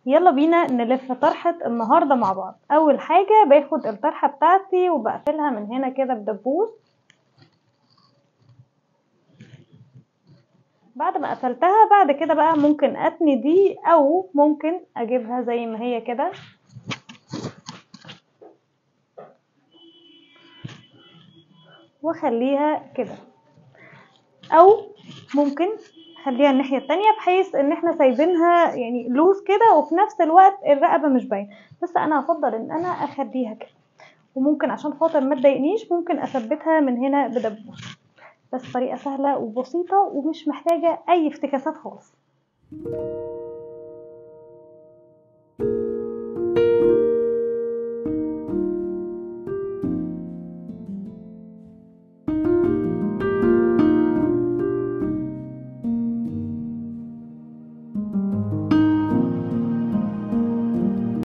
يلا بينا نلف طرحة النهاردة مع بعض. اول حاجة باخد الطرحة بتاعتي وبقفلها من هنا كده بدبوس. بعد ما قفلتها بعد كده بقى ممكن اتني دي او ممكن اجيبها زي ما هي كده واخليها كده، او ممكن اخليها الناحية التانية بحيث ان احنا سايبينها يعني لوز كده وفي نفس الوقت الرقبة مش باينة. بس انا هفضل ان انا اخليها كده، وممكن عشان خاطر ما تضايقنيش ممكن اثبتها من هنا بدبوس. بس طريقة سهلة وبسيطة ومش محتاجة اي افتكاسات خالص.